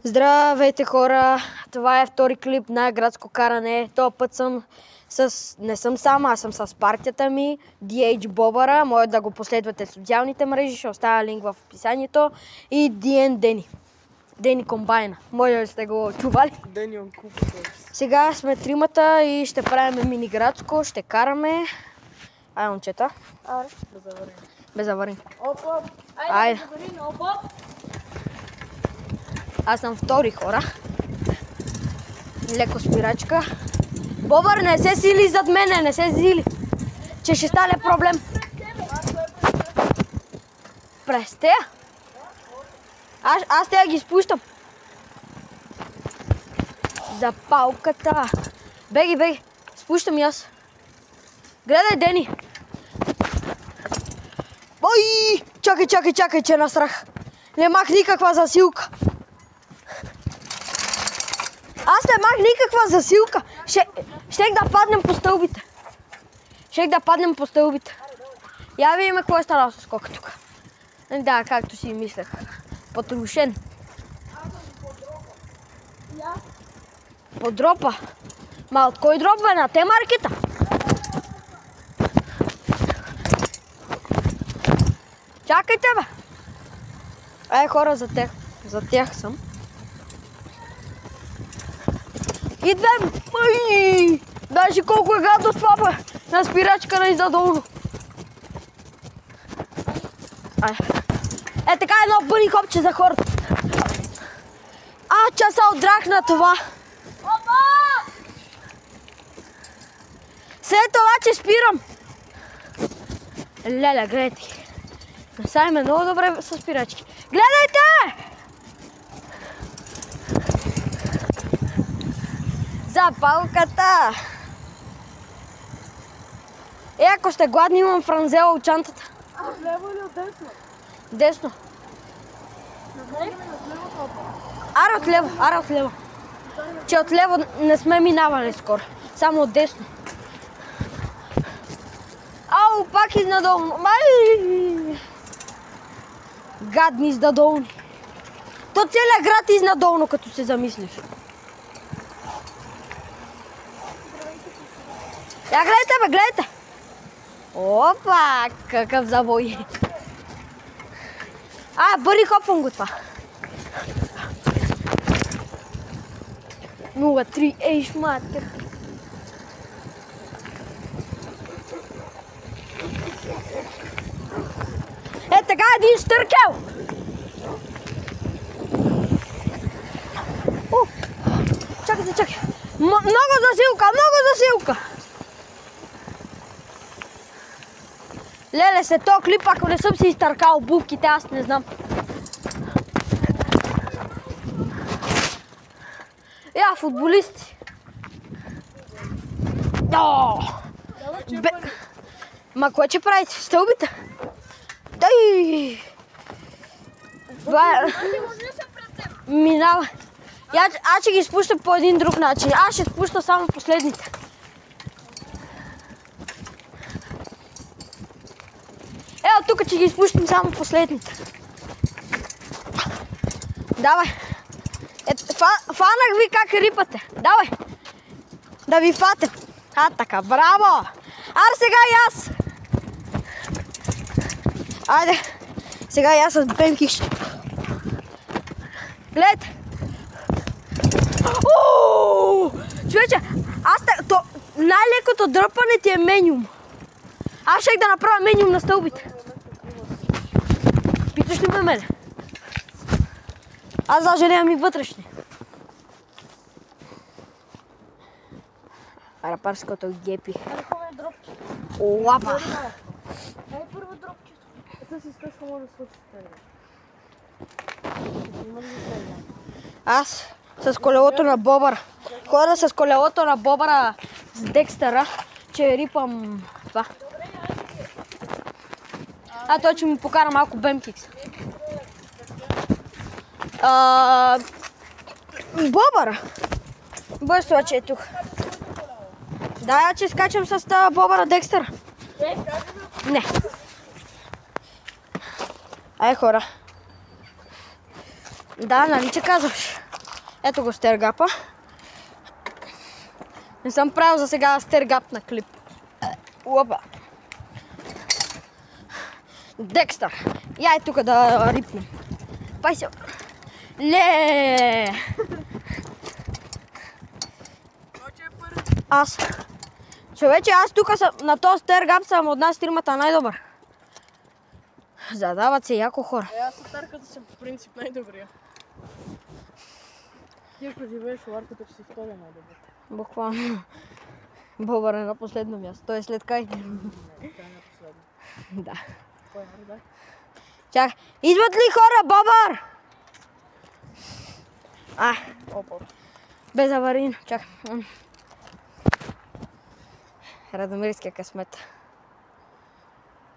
Здравейте хора! Това е втори клип на градско каране. Този път не съм сам, аз съм с партията ми, DH Бобара. Може да го последвате в социалните мрежи, ще оставя линк в описанието. И DN Дени. Дени Комбайна. Може да сте го чували? Дени он купа. Сега сме тримата и ще правим мини градско, ще караме. Ай, момчета. Без аварин. Оп-оп. Айде. Оп-оп. Аз съм втори хора. Леко спирачка. Бобър, не се сили зад мене, не се сили. Че ще стане проблем. През тея? Аз тея ги спущам. За палката. Беги. Спущам и аз. Гледай, Дени. Ой! Чакай, че насрах. Нямах никаква засилка. Аз нямах никаква засилка. Щех да паднем по стълбите. Я видим какво е станало с скока тук. Да, както си мислех. Потрушен. По дропа. Ма от кой дроп бе? На те маркета? Чакайте бе. Ай хора, за тях съм. Идвам! Ай! Даже колко е гадно това бе! На спирачка на издадолно. Е така едно бъни хопче за хората. Че се отдрахна това. След това, че спирам. Леля, гледайте. Сега има много добре с спирачки. Гледайте! За палката! Ако сте гладни, имам франзела от чантата. От лево или от десно? Десно. Аре от лево. Че от лево не сме минавали скоро. Само от десно. Ау, пак изнадолно. Гадни изнадолни. То целият град изнадолно, като се замислиш. Я гледайте. Опа, какъв завой. Бъри хопвам го това. 0-3, ей шматър. Е така един штъркел. Чакай. Много засилка. Леле, след този клип, ако не съм си изтъркал обувките, аз не знам. Футболисти. Ма кое че правите? Стълбите? Дай! Минава. Аз ще ги спущам по един друг начин. Аз ще спуща само последните. Тук ще ги спущам само последните. Давай. Фанах ви как рипате. Давай. Да ви фатем. Така, браво. Сега и аз. Айде. Сега и аз с бемкиш. Гледайте. Човече, най-лекото дръпане ти е мениум. Аз щех да направя мениум на стълбите. Питаш ли ме мене? Аз даже нямам и вътрешни. Рапарското гепи. Лапа! Първо дропчето. Ето си скъска може да случи Аз с колелото на Бобър. Хора с колелото на Бобъра с Декстъра, че рипам това. Той ще ми покара малко бемкикс. Бобъра. Бъде това, че е тук. Да, че скачам с Бобъра Декстъра. Не. Ай, хора. Да, нали че казваш? Ето го стергапа. Не съм правил за сега стергап на клип. Опа. Декстър. Яй тук да рипнем. Пай се. Ле! Аз. Човече, аз тук на този стергап съм от нас тримата най-добър. Задават се яко хора. Аз от тарката съм по принцип най-добрия. Ти ако живееш в арката, ще си втория най-добър. Буквално. Бобър е на последно място. Той е след Кай. Не, това е на последно. Да. Кой е, да? Чак. Идват ли хора, Бобър? Опа. Без аварийно. Чак. Радомирския късмет.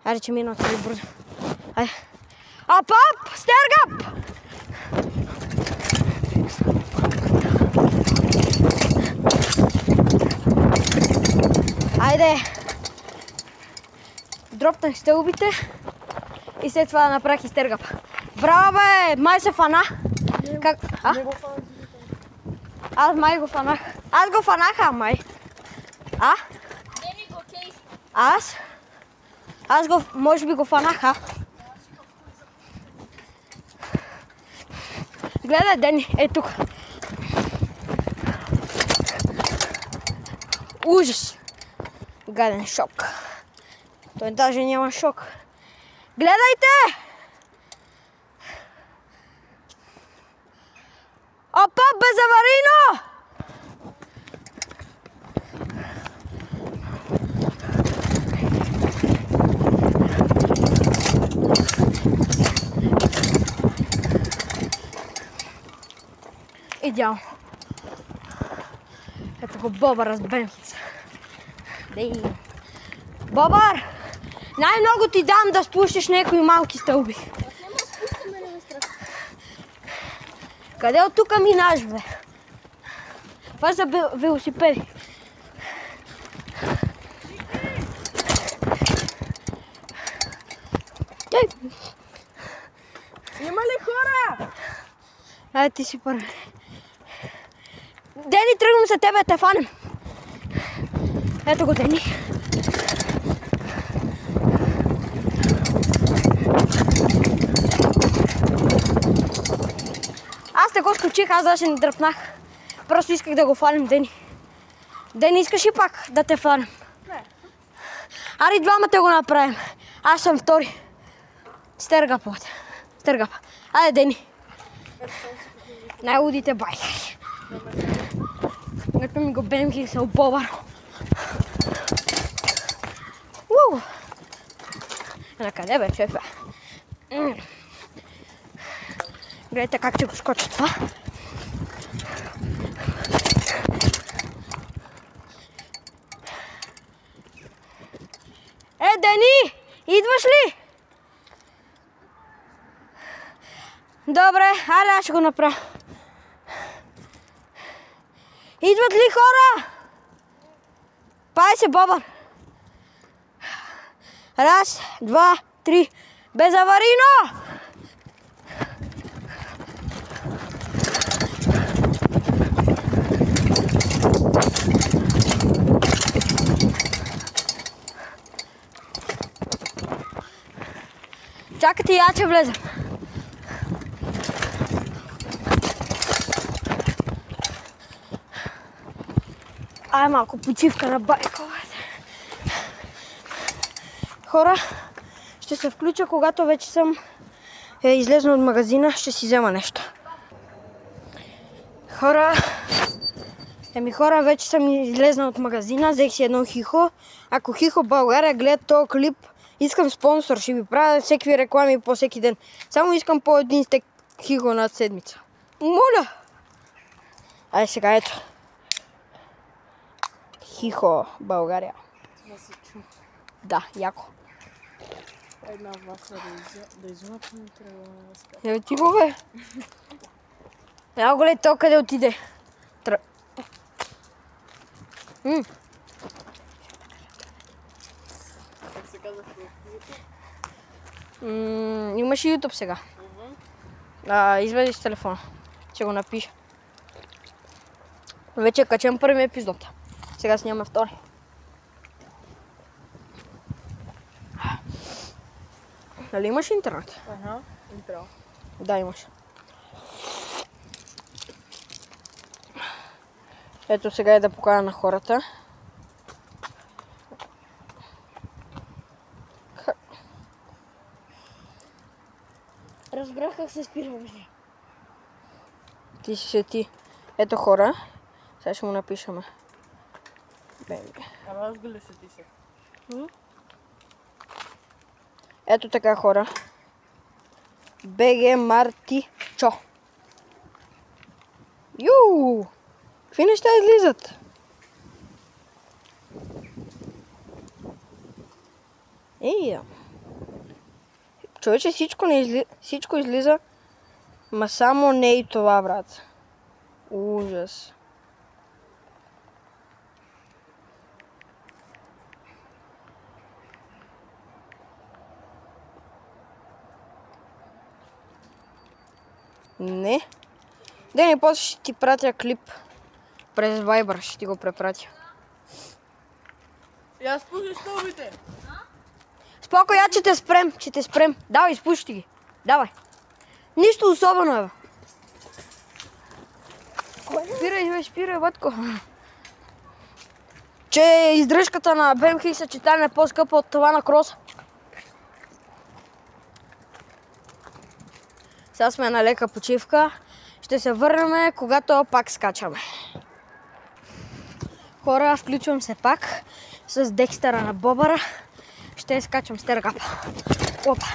Айде, че мина отиде бързо. Айде. Ап! Стергап! Айде! Дропнах стълбите и след това направих и стергап. Браво, бе! Май се фана! Как? Не го фана. Аз май го фанах. Аз го фанах, май. Дени го кейс. Аз го, може би го фанах, Гледай, Дени, е тук. Ужас. Гаден шок. Той даже няма шок. Гледайте! Опа, безаварийно! Идеално. Ето го Бобър с Бенхис. Бобър! Най-много ти дам да спущиш някои малки стълби. Къде от тука минаш, бе? Това са велосипеди. Има ли хора? Айде ти си първи. Дени, тръгвам за тебе, те фанем. Ето го, Дени. Аз те го скочих, аз даже не дръпнах. Просто исках да го фанем, Дени. Дени, искаш ли пак да те фанем? Не. Ари двамата го направим. Аз съм втори. Стергап. Айде, Дени. Най-лудите байкери. Ето ми го Бенхи с Бобър. На къде бе, шефе? Гледайте как ще го скочи това. Дени! Идваш ли? Добре, айде аз ще го направя. Идват ли хора? Пай се, Бобър. Раз, два, три. Безаварийно! Чакайте, я ще влезем. Ай, малко почивка на байковете. Хора, ще се включа, когато вече съм излезна от магазина, ще си взема нещо. Хора, вече съм излезна от магазина, взех си едно хихо. Ако Хихо България гледа този клип, искам спонсор, ще ви правя всеки реклами по всеки ден. Само искам по един стек хихо на седмица. Моля! Ай сега ето. Хихо България. Това се чу. Да, яко. Една вафля да излъчим, трябва да скажа. Я ти го, бе. Ево го ли то къде отиде? Как се казах в Имаш и YouTube сега. Изведи с телефона. Ще го напиша. Вече качем първи епизод. Сега снимаме втори. Нали имаш интернет? Ага, интернет. Да, имаш. Ето сега е да покажа на хората. Разбрах как се спира вече. Ти си ти. Ето хора. Сега ще му напишеме. Ама аз го ли се ти се? Ето така хора. БГ Мартичо. Ю! Какви неща излизат? Човече, всичко излиза, ма само не и това, брат. Ужас. Не. Дени, после ще ти пратя клип през Viber, ще ти го препратя. Я спуши стълбите! Споко, я ще те спрем. Давай, изпушти ги. Давай. Нищо особено е, бе. Спирай, батко. Че издръжката на BMX съчетание е по-скъпа от това на кроса. Сега сме на лека почивка. Ще се върнем, когато пак скачаме. Хора, включвам се пак с Декстъра на Бобъра. Ще скачам стергапа. Опа!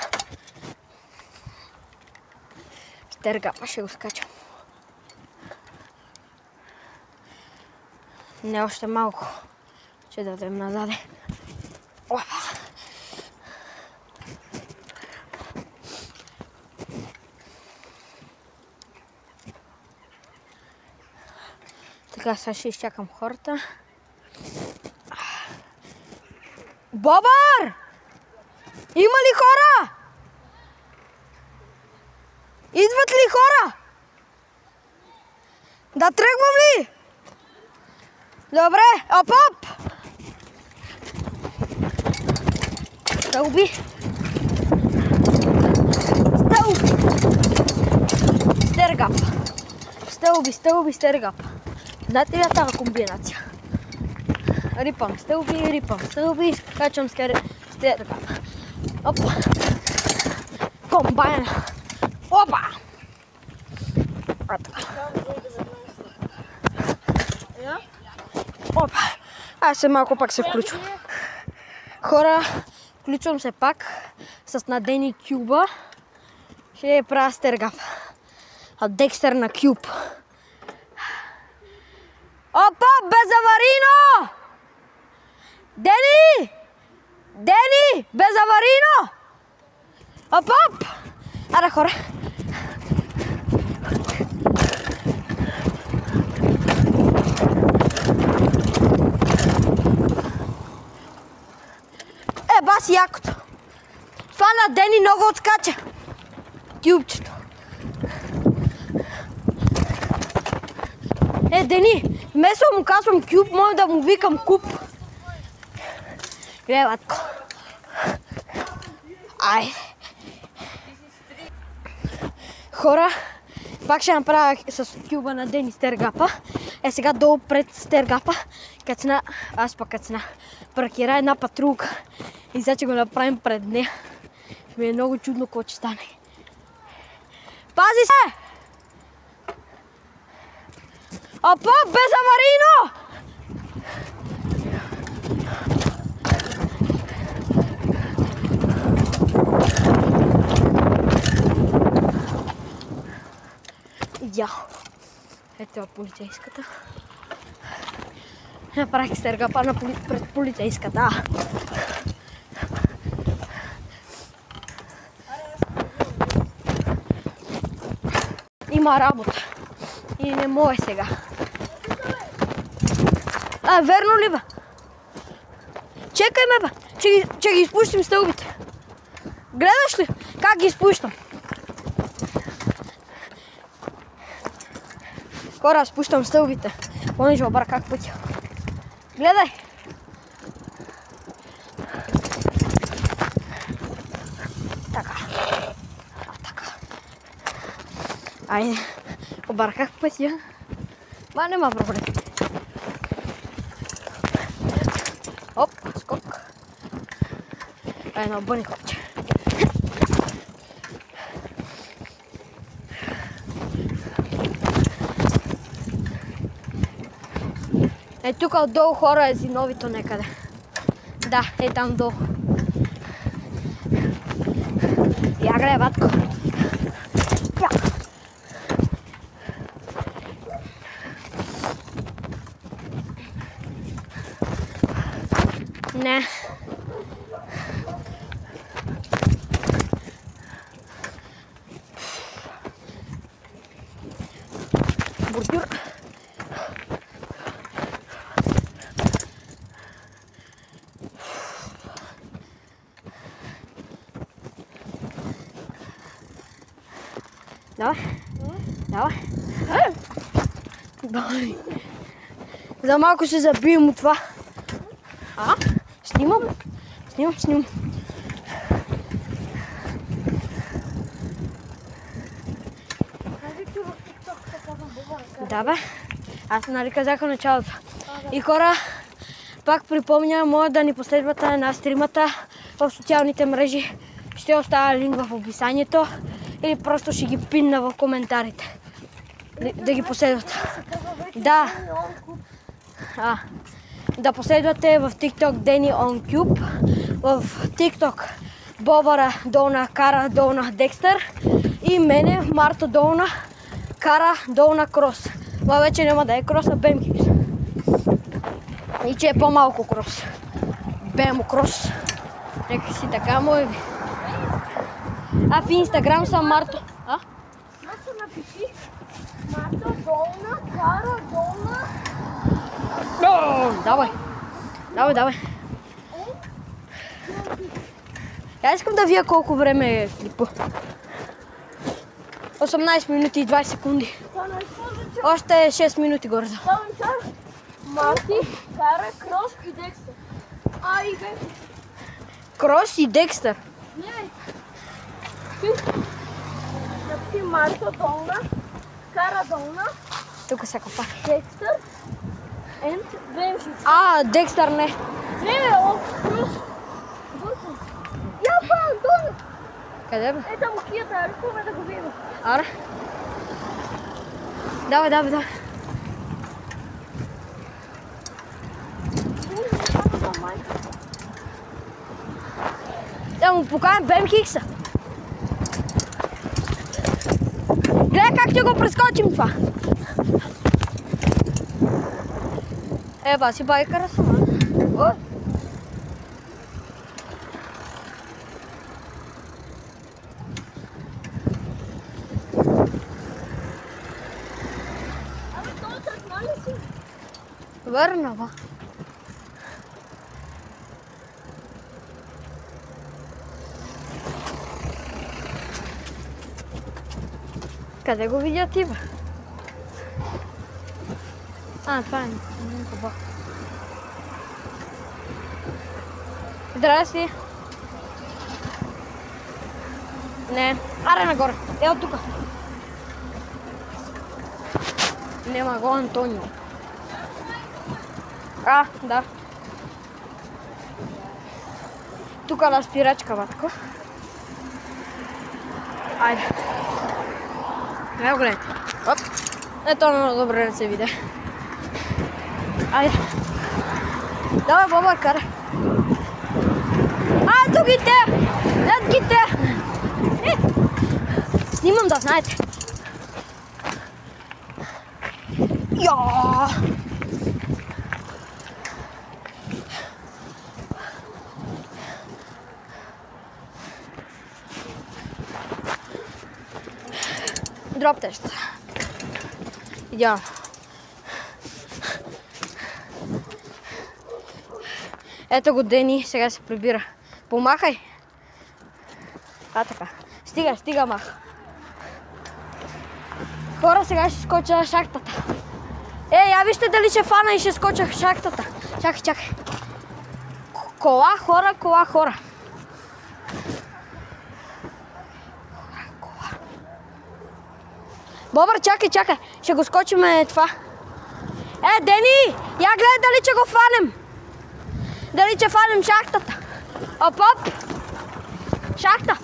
Стергапа ще го скачам. Не, още малко. Ще дадем назаде. Опа! Така, сега ще изчакам хората. Бобър! Има ли хора? Идват ли хора? Да тръгвам ли? Добре, оп! Стълби. Стергап. Стълби, стергап. Знаете ли тази комбинация? Рипам стълби, качвам стергап. Опа! Комбайн! Опа! Опа! Аз се малко пак се включвам. Хора, включвам се пак с надени кюба. Ще правя стергап. А Декстър на кюб. Опа! Безаварийно! Дени! Безаварийно! Оп! Аре, хора! Баси якото! Това на Дени много отскача! Кюбчето! Дени! Вместо му казвам кюб, може да му викам куп. Гледай, батко. Ай! Хора, пак ще направя с кюба на Дени стергапа. Сега долу пред стергапа, аз пък паркира една патрулка. И сега ще го направим пред нея. Ми е много чудно какво ще стане. Пази се! Опа, безаварийно! Я. Ето е полицейската. Направих стергапа пред полицейската. Има работа. И не може сега. Верно ли бе? Чекай ме бе, че ги изпущим стълбите. Гледаш ли как ги изпущам? Хора, спущам стълбите. Помниш, обърках пътя. Гледай! Така. Така. Айде. Обърках пътя. Ма нема проблем. Оп, скок. Едно бъни копче. Е, тук отдолу хора е зиновито некъде. Да, е там долу. Я гледай, батко. Не. Бордюр. Давай. Давай. Давай. За малко се забием от това. А? Снимам. Снимам. Да, бе. Аз нали казах в началото. И хора, пак припомня, може да ни последвате на стримата в социалните мрежи. Ще оставя линк в описанието или просто ще ги пинна в коментарите. Да ги последвате. Да. Да последвате в TikTok Дени on Cube, в TikTok Бобара долна Кара долна Декстър и мене Марто долна Кара долна Крос. Това вече няма да е крос, а Бемкикс. И че е по-малко крос. Бемо крос. Нека си така, може би. А в Инстаграм съм Марто. А? Марто напиши. Марто долна Кара долна. Давай. Я искам да вия колко време е клипа. 18 минути и 20 секунди. Още 6 минути горе. Марти, Кара, Крос и Декстър. И Бемкикс. Крос и Декстър. Не. Напиши Марто долна Кара долна. Тук са капак. Декстър and Бемкикс. Декстър не. Не, Крос. Я па, Антон! Къде бе? Ето му кията, рискуваме да го видим. Ара. Давай. Да му покажем Бемкикса. Гледай как ще го прескочим това. Баси байкара сама. Върна, ба. Къде го видя ти, бе? Това е кабак. Здрасти. Не. Аре нагоре. От тука. Нема го Антонио. Да. Тука на спирачка, батко. Айде. Ево гледайте. Оп. Ето много добре да се виде. Айде. Давай, Бобър, карай. Ето ги те! Ето ги те! Снимам да знаете. Дроп тест. Идеално. Ето го Дени, сега се прибира. Помахай. Така. Стига, маха. Хора, сега ще скоча на шахтата. Я вижте дали ще фана и ще скоча шахтата. Чакай. Кола, хора. Кола. Бобър, чакай. Ще го скочиме това. Дени! Я гледай дали ще го фанем. Дали ще фанем шахтата. Оп! Шахта.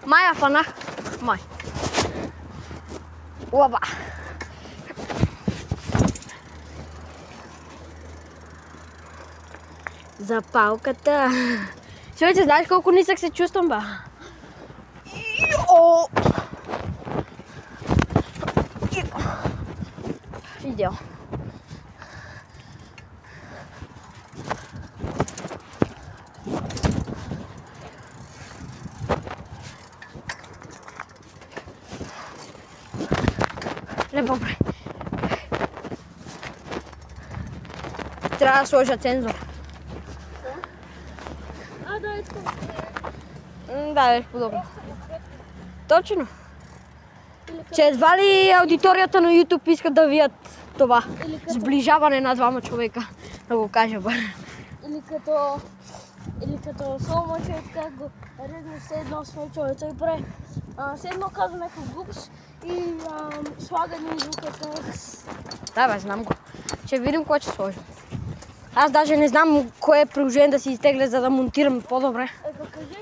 Май я фанах. Май. Оба. Запалката. Човече, знаеш колко нисък се чувствам, ба? Идеал. Добре. Трябва да сложа цензор. Да, искам. Да, беше подобно. Точно. Че едва ли аудиторията на YouTube иска да видят това сближаване на двама човека, да го кажа бър. Или като сол мъче, как го редно все едно сме човеца и прави. Все едно казва някакъв глупост и слага ни звуката. Да, бе, знам го. Ще видим кое ще сложим. Аз даже не знам кое приложение да си изтегля, за да монтирам по-добре. Кажи,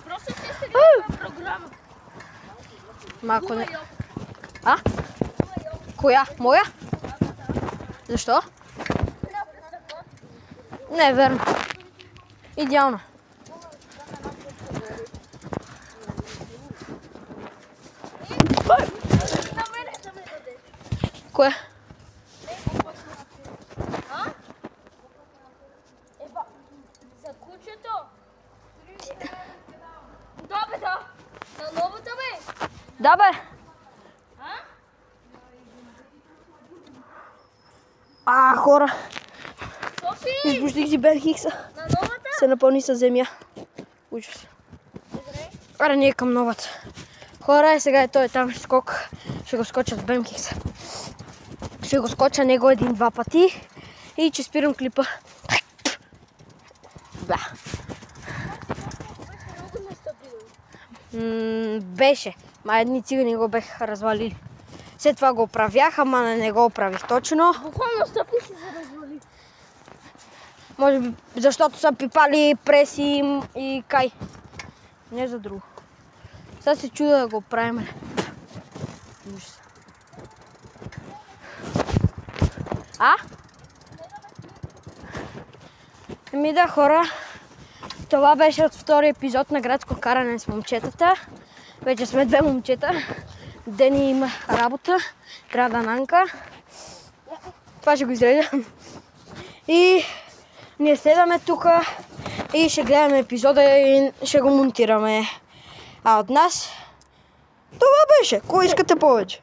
просто си изтегля програма. Малко не. Коя? Моя? Защо? Не е верно. Идеално. Кое? За кучето? Да, бе, да. На новата, бе. Да, бе. Хора. Софи! Избуждих си Бен Хикса. На новата? Се напълни със земя. Ужас. Аре, ние към новата. Хора, сега той там скок. Ще го скоча с Бен Хикса. Ще го скоча него един-два пъти. И че спирам клипа. Бля. Беше. Ма едни цигани го беха развалили. След това го оправях, ама не го оправих точно. Буквално стъпи си се развали. Може би защото са пипали преси и кай. Не за друго. Сега се чуда да го оправим. Еми да, хора. Това беше от втори епизод на градско каране с момчетата. Вече сме две момчета. Дени има работа. Трябва да нанка. Това ще го изредя. И ние седаме тук и ще гледаме епизода и ще го монтираме. А от нас това беше. Кой искате повече?